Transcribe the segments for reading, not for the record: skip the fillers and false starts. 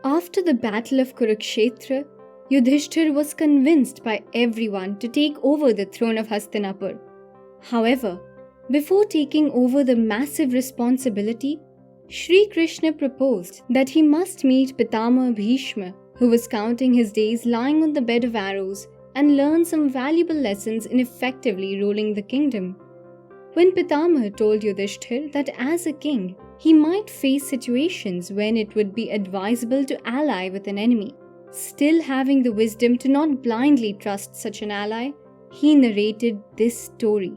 After the battle of Kurukshetra, Yudhishthir was convinced by everyone to take over the throne of Hastinapur. However, before taking over the massive responsibility, Sri Krishna proposed that he must meet Pitama Bhishma, who was counting his days lying on the bed of arrows, and learn some valuable lessons in effectively ruling the kingdom. When Pitama told Yudhishthir that as a king, he might face situations when it would be advisable to ally with an enemy, still having the wisdom to not blindly trust such an ally, he narrated this story.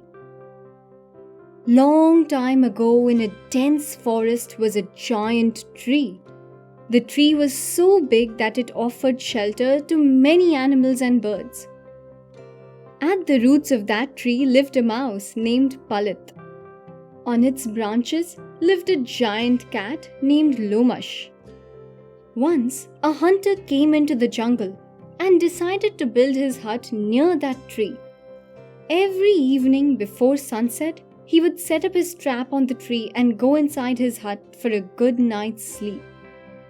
Long time ago in a dense forest was a giant tree. The tree was so big that it offered shelter to many animals and birds. At the roots of that tree lived a mouse named Palit. On its branches lived a giant cat named Lomash. Once, a hunter came into the jungle and decided to build his hut near that tree. Every evening before sunset, he would set up his trap on the tree and go inside his hut for a good night's sleep.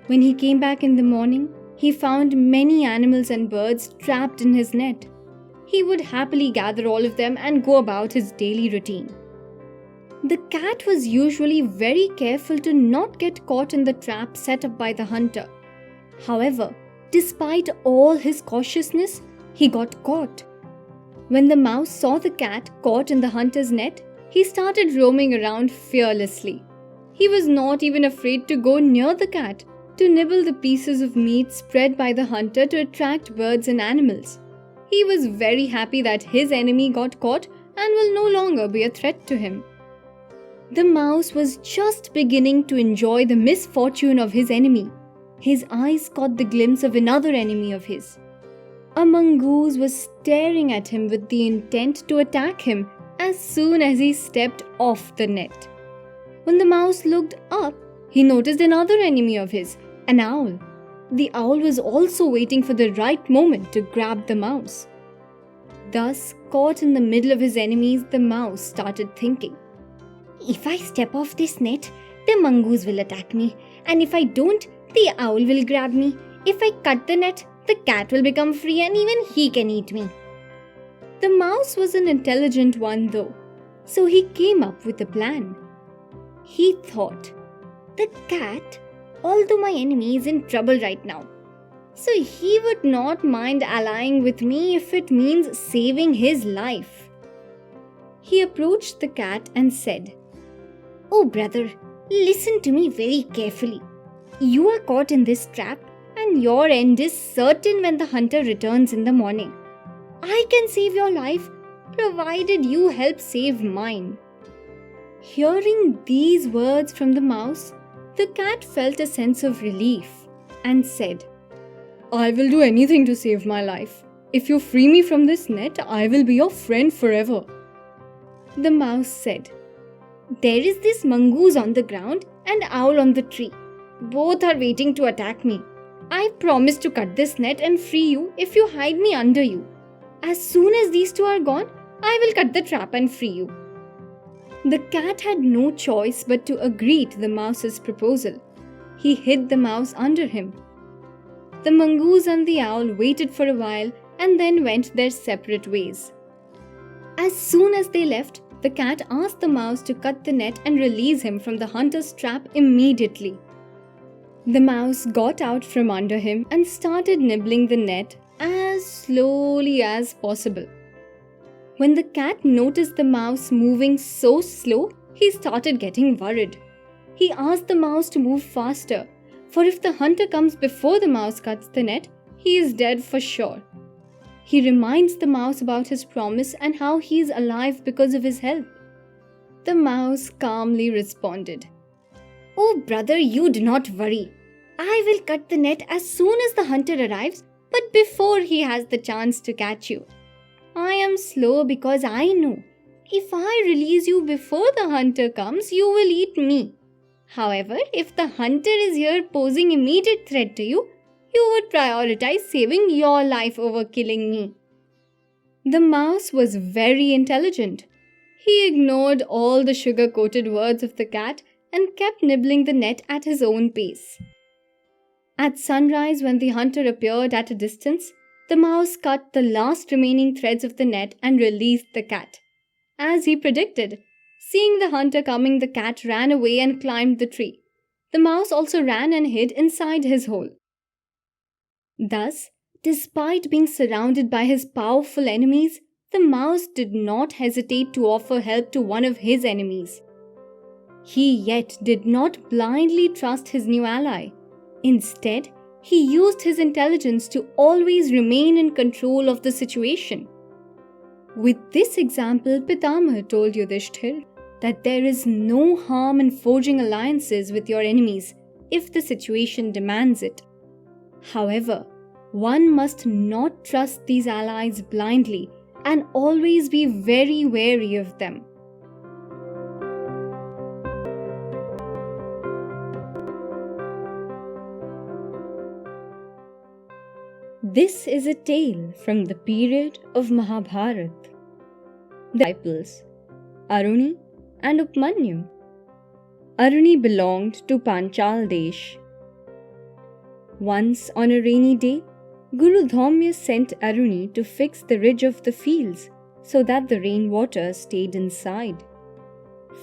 When he came back in the morning, he found many animals and birds trapped in his net. He would happily gather all of them and go about his daily routine. The cat was usually very careful to not get caught in the trap set up by the hunter. However, despite all his cautiousness, he got caught. When the mouse saw the cat caught in the hunter's net, he started roaming around fearlessly. He was not even afraid to go near the cat to nibble the pieces of meat spread by the hunter to attract birds and animals. He was very happy that his enemy got caught and will no longer be a threat to him. The mouse was just beginning to enjoy the misfortune of his enemy. His eyes caught the glimpse of another enemy of his. A mongoose was staring at him with the intent to attack him as soon as he stepped off the net. When the mouse looked up, he noticed another enemy of his, an owl. The owl was also waiting for the right moment to grab the mouse. Thus, caught in the middle of his enemies, the mouse started thinking, "If I step off this net, the mongoose will attack me, and if I don't, the owl will grab me. If I cut the net, the cat will become free and even he can eat me." The mouse was an intelligent one though, so he came up with a plan. He thought, "The cat, although my enemy is in trouble right now, so he would not mind allying with me if it means saving his life." He approached the cat and said, "Oh brother, listen to me very carefully. You are caught in this trap and your end is certain when the hunter returns in the morning. I can save your life provided you help save mine." Hearing these words from the mouse, the cat felt a sense of relief and said, "I will do anything to save my life. If you free me from this net, I will be your friend forever." The mouse said, "There is this mongoose on the ground and owl on the tree. Both are waiting to attack me. I promise to cut this net and free you if you hide me under you. As soon as these two are gone, I will cut the trap and free you." The cat had no choice but to agree to the mouse's proposal. He hid the mouse under him. The mongoose and the owl waited for a while and then went their separate ways. As soon as they left, the cat asked the mouse to cut the net and release him from the hunter's trap immediately. The mouse got out from under him and started nibbling the net as slowly as possible. When the cat noticed the mouse moving so slow, he started getting worried. He asked the mouse to move faster, for if the hunter comes before the mouse cuts the net, he is dead for sure. He reminds the mouse about his promise and how he is alive because of his help. The mouse calmly responded, "Oh brother, you do not worry. I will cut the net as soon as the hunter arrives, but before he has the chance to catch you. I am slow because I know if I release you before the hunter comes, you will eat me. However, if the hunter is here posing immediate threat to you, you would prioritize saving your life over killing me." The mouse was very intelligent. He ignored all the sugar-coated words of the cat and kept nibbling the net at his own pace. At sunrise, when the hunter appeared at a distance, the mouse cut the last remaining threads of the net and released the cat. As he predicted, seeing the hunter coming, the cat ran away and climbed the tree. The mouse also ran and hid inside his hole. Thus, despite being surrounded by his powerful enemies, the mouse did not hesitate to offer help to one of his enemies. He yet did not blindly trust his new ally. Instead, he used his intelligence to always remain in control of the situation. With this example, Pitamah told Yudhishthir that there is no harm in forging alliances with your enemies if the situation demands it. However, one must not trust these allies blindly and always be very wary of them. This is a tale from the period of Mahabharata. The disciples, Aruni and Upmanyu. Aruni belonged to Panchal Desh. Once on a rainy day, Guru Dhaumya sent Aruni to fix the ridge of the fields so that the rainwater stayed inside.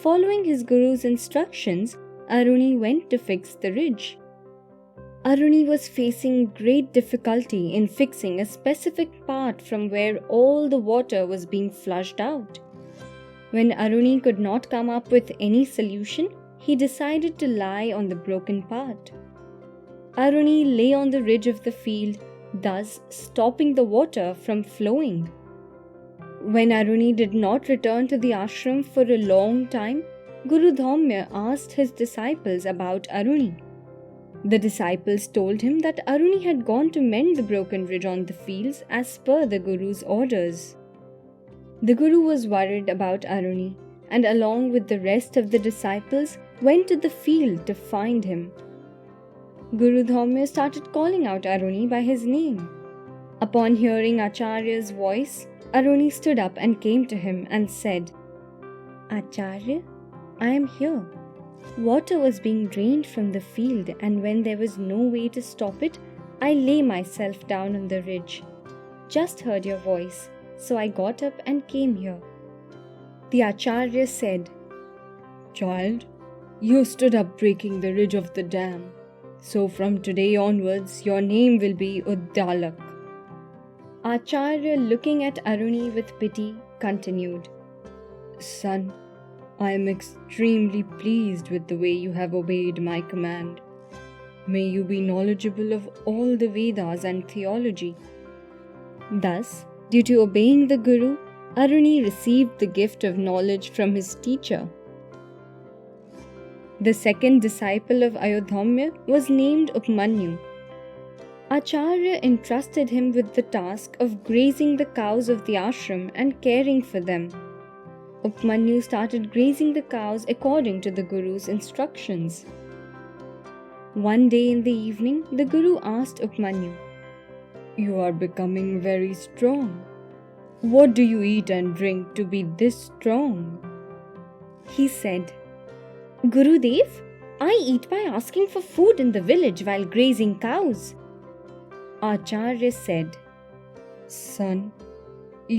Following his Guru's instructions, Aruni went to fix the ridge. Aruni was facing great difficulty in fixing a specific part from where all the water was being flushed out. When Aruni could not come up with any solution, he decided to lie on the broken part. Aruni lay on the ridge of the field, thus stopping the water from flowing. When Aruni did not return to the ashram for a long time, Guru Dhaumya asked his disciples about Aruni. The disciples told him that Aruni had gone to mend the broken ridge on the fields as per the Guru's orders. The Guru was worried about Aruni and along with the rest of the disciples went to the field to find him. Guru Dhaumya started calling out Aruni by his name. Upon hearing Acharya's voice, Aruni stood up and came to him and said, "Acharya, I am here. Water was being drained from the field, and when there was no way to stop it, I lay myself down on the ridge. Just heard your voice, so I got up and came here." The Acharya said, "Child, you stood up breaking the ridge of the dam. So from today onwards, your name will be Uddalak." Acharya, looking at Aruni with pity, continued, "Son, I am extremely pleased with the way you have obeyed my command. May you be knowledgeable of all the Vedas and theology." Thus, due to obeying the Guru, Aruni received the gift of knowledge from his teacher. The second disciple of Ayodhamya was named Upmanyu. Acharya entrusted him with the task of grazing the cows of the ashram and caring for them. Upmanyu started grazing the cows according to the Guru's instructions. One day in the evening, the Guru asked Upmanyu, "You are becoming very strong. What do you eat and drink to be this strong?" He said, "Gurudev, I eat by asking for food in the village while grazing cows." Acharya said, "Son,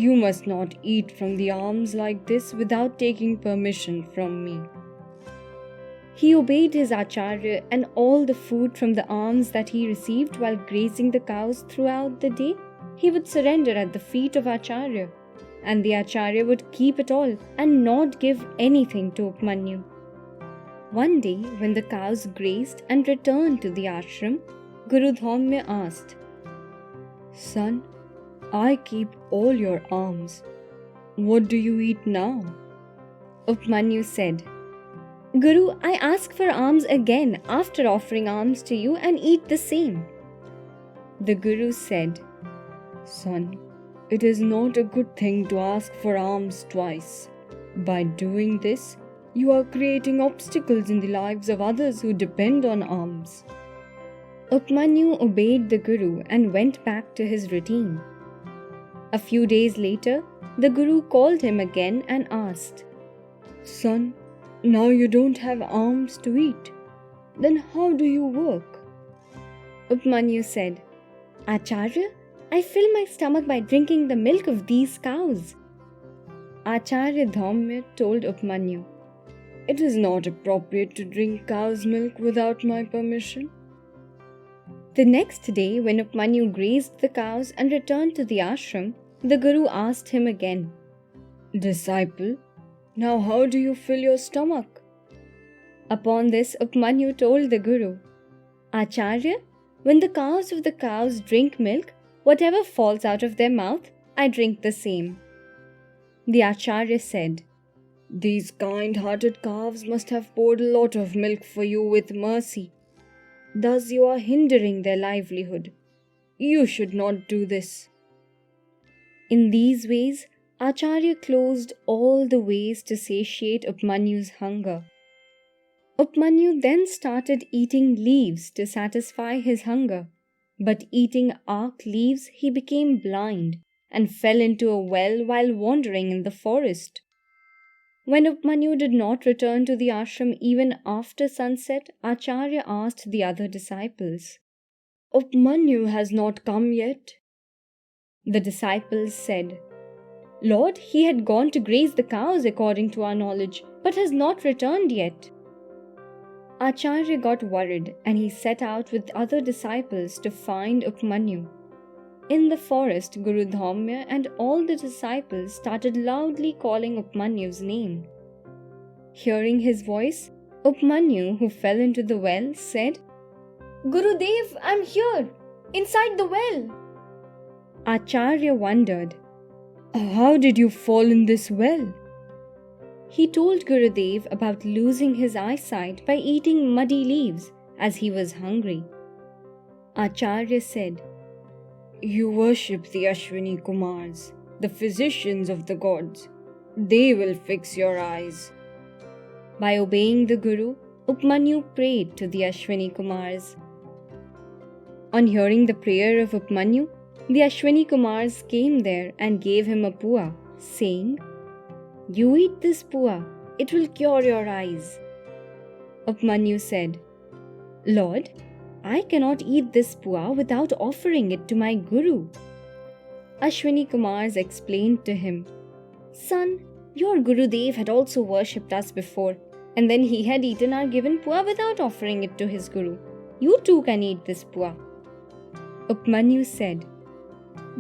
you must not eat from the alms like this without taking permission from me." He obeyed his Acharya, and all the food from the alms that he received while grazing the cows throughout the day, he would surrender at the feet of Acharya, and the Acharya would keep it all and not give anything to Upmanyu. One day, when the cows grazed and returned to the ashram, Guru Dhaumya asked, "Son, I keep all your alms. What do you eat now?" Upmanyu said, "Guru, I ask for alms again after offering alms to you and eat the same." The Guru said, "Son, it is not a good thing to ask for alms twice. By doing this, you are creating obstacles in the lives of others who depend on alms." Upmanyu obeyed the Guru and went back to his routine. A few days later, the Guru called him again and asked, "Son, now you don't have alms to eat. Then how do you work?" Upmanyu said, Acharya, I fill my stomach by drinking the milk of these cows. Acharya Dhaumya told Upmanyu, It is not appropriate to drink cow's milk without my permission. The next day, when Upmanyu grazed the cows and returned to the ashram, the Guru asked him again, Disciple, now how do you fill your stomach? Upon this, Upmanyu told the Guru, Acharya, when the calves of the cows drink milk, whatever falls out of their mouth, I drink the same. The Acharya said, These kind-hearted calves must have poured a lot of milk for you with mercy. Thus you are hindering their livelihood. You should not do this. In these ways, Acharya closed all the ways to satiate Upmanyu's hunger. Upmanyu then started eating leaves to satisfy his hunger, but eating ark leaves he became blind and fell into a well while wandering in the forest. When Upmanyu did not return to the ashram even after sunset, Acharya asked the other disciples, Upmanyu has not come yet. The disciples said, Lord, he had gone to graze the cows according to our knowledge, but has not returned yet. Acharya got worried and he set out with other disciples to find Upmanyu. In the forest, Guru Dhaumya and all the disciples started loudly calling Upmanyu's name. Hearing his voice, Upmanyu, who fell into the well, said, Gurudev, I'm here, inside the well. Acharya wondered, How did you fall in this well? He told Gurudev about losing his eyesight by eating muddy leaves as he was hungry. Acharya said, You worship the Ashwini Kumars, the physicians of the gods. They will fix your eyes. By obeying the Guru, Upmanyu prayed to the Ashwini Kumars. On hearing the prayer of Upmanyu, the Ashwini Kumars came there and gave him a pua, saying, You eat this pua, it will cure your eyes. Upmanyu said, Lord, I cannot eat this pua without offering it to my Guru. Ashwini Kumars explained to him, Son, your Gurudev had also worshipped us before, and then he had eaten our given pua without offering it to his Guru. You too can eat this pua. Upmanyu said,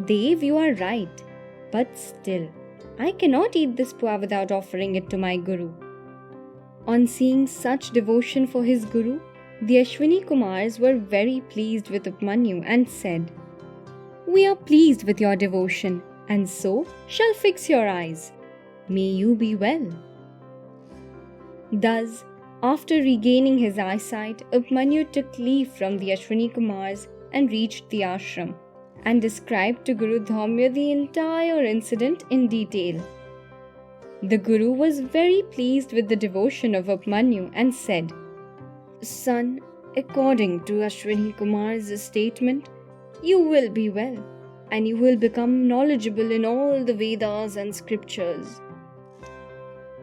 Dev, you are right, but still, I cannot eat this pua without offering it to my Guru. On seeing such devotion for his Guru, the Ashwini Kumars were very pleased with Upmanyu and said, We are pleased with your devotion, and so shall fix your eyes. May you be well. Thus, after regaining his eyesight, Upmanyu took leave from the Ashwini Kumars and reached the ashram, and described to Guru Dhaumya the entire incident in detail. The Guru was very pleased with the devotion of Upmanyu and said, Son, according to Ashwini Kumar's statement, you will be well, and you will become knowledgeable in all the Vedas and scriptures.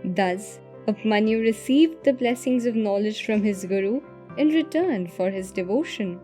Thus, Upmanyu received the blessings of knowledge from his Guru in return for his devotion.